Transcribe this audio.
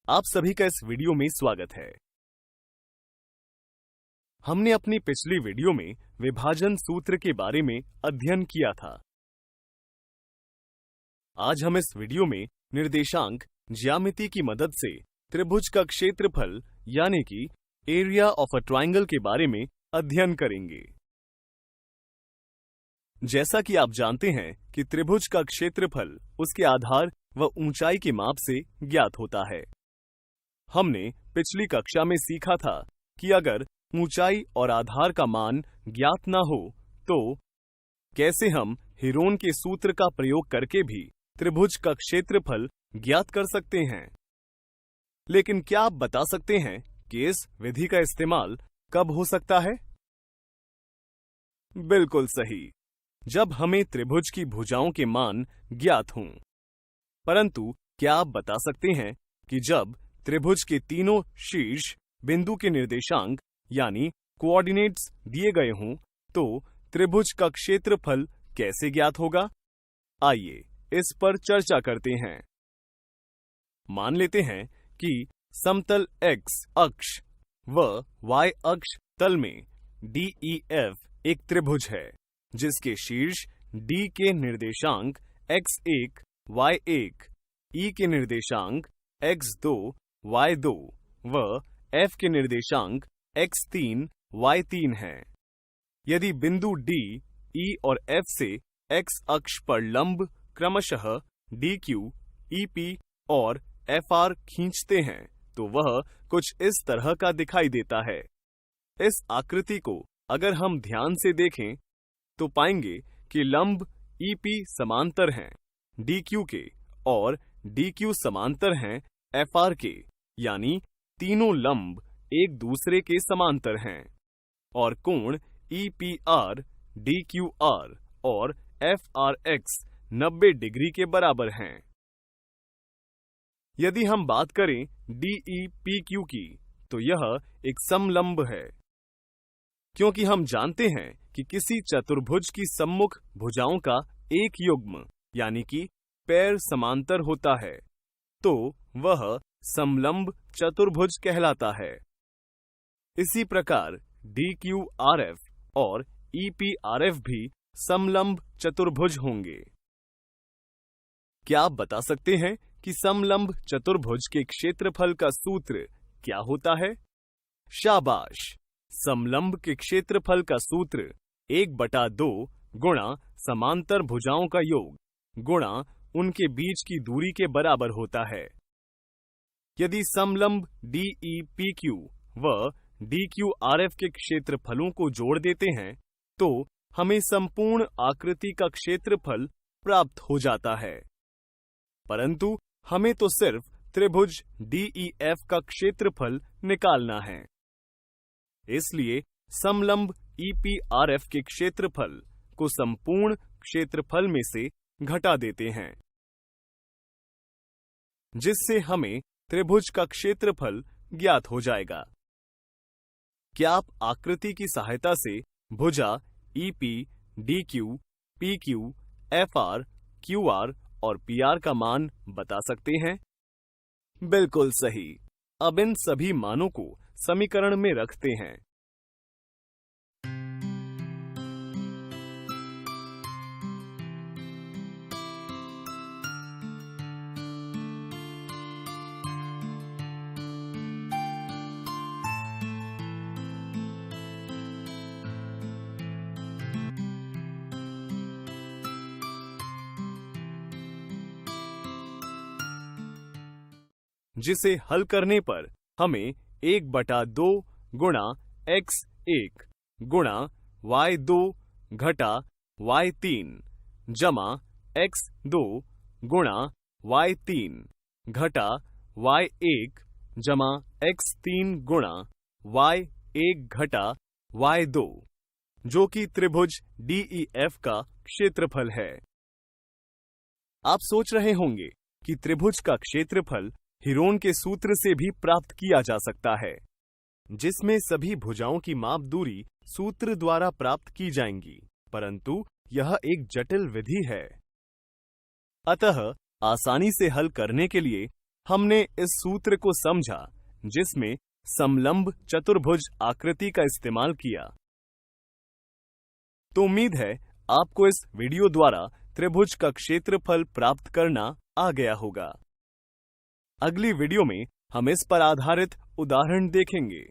आप सभी का इस वीडियो में स्वागत है। हमने अपनी पिछली वीडियो में विभाजन सूत्र के बारे में अध्ययन किया था। आज हम इस वीडियो में निर्देशांक ज्यामिति की मदद से त्रिभुज का क्षेत्रफल यानी कि एरिया ऑफ अ ट्रायंगल के बारे में अध्ययन करेंगे। जैसा कि आप जानते हैं कि त्रिभुज का क्षेत्रफल उसके आधार व ऊंचाई के माप से ज्ञात होता है। हमने पिछली कक्षा में सीखा था कि अगर ऊंचाई और आधार का मान ज्ञात ना हो तो कैसे हम हीरोन के सूत्र का प्रयोग करके भी त्रिभुज का क्षेत्रफल ज्ञात कर सकते हैं। लेकिन क्या आप बता सकते हैं कि इस विधि का इस्तेमाल कब हो सकता है? बिल्कुल सही, जब हमें त्रिभुज की भुजाओं के मान ज्ञात हों। परंतु क्या आप बता सकते हैं कि जब त्रिभुज के तीनों शीर्ष बिंदु के निर्देशांक यानी कोऑर्डिनेट्स दिए गए हों तो त्रिभुज का क्षेत्रफल कैसे ज्ञात होगा? आइए इस पर चर्चा करते हैं। मान लेते हैं कि समतल x अक्ष व y अक्ष तल में DEF एक त्रिभुज है जिसके शीर्ष D के निर्देशांक x1, y1, E के निर्देशांक x2, y2 व F के निर्देशांक x3, y3 हैं। यदि बिंदु D, E और F से x अक्ष पर लंब क्रमशः DQ, EP और FR खींचते हैं तो वह कुछ इस तरह का दिखाई देता है। इस आकृति को अगर हम ध्यान से देखें तो पाएंगे कि लंब EP समांतर हैं DQ के और DQ समांतर हैं FR के, यानी तीनों लंब एक दूसरे के समांतर हैं और कोण EPR, DQR और FRX 90 डिग्री के बराबर हैं। यदि हम बात करें DEPQ की तो यह एक समलंब है, क्योंकि हम जानते हैं कि किसी चतुर्भुज की सम्मुख भुजाओं का एक युग्म यानी कि पैर समांतर होता है तो वह समलंब चतुर्भुज कहलाता है। इसी प्रकार DQRF और EPRF भी समलंब चतुर्भुज होंगे। क्या आप बता सकते हैं कि समलंब चतुर्भुज के क्षेत्रफल का सूत्र क्या होता है? शाबाश! समलंब के क्षेत्रफल का सूत्र 1/2 गुणा समांतर भुजाओं का योग गुणा उनके बीच की दूरी के बराबर होता है। यदि समलंब DEPQ व DQRF के क्षेत्रफलों को जोड़ देते हैं तो हमें संपूर्ण आकृति का क्षेत्रफल प्राप्त हो जाता है। परंतु हमें तो सिर्फ त्रिभुज DEF का क्षेत्रफल निकालना है। इसलिए समलंब EPRF के क्षेत्रफल को संपूर्ण क्षेत्रफल में से घटा देते हैं, जिससे हमें त्रिभुज का क्षेत्रफल ज्ञात हो जाएगा। क्या आप आकृति की सहायता से भुजा EP, DQ, PQ, FR, QR और PR का मान बता सकते हैं? बिल्कुल सही। अब इन सभी मानों को समीकरण में रखते हैं। जिसे हल करने पर हमें 1/2 गुणा x1 गुणा y2 घटा y3 जमा x2 गुणा y3 घटा y1 जमा x3 गुणा y1 घटा y2 जो कि त्रिभुज DEF का क्षेत्रफल है। आप सोच रहे होंगे कि त्रिभुज का क्षेत्रफल हीरोन के सूत्र से भी प्राप्त किया जा सकता है, जिसमें सभी भुजाओं की माप दूरी सूत्र द्वारा प्राप्त की जाएंगी, परंतु यह एक जटिल विधि है। अतः आसानी से हल करने के लिए हमने इस सूत्र को समझा जिसमें समलंब चतुर्भुज आकृति का इस्तेमाल किया। तो उम्मीद है आपको इस वीडियो द्वारा त्रिभुज का क्षेत्रफल प्राप्त करना आ गया होगा। अगली वीडियो में हम इस पर आधारित उदाहरण देखेंगे।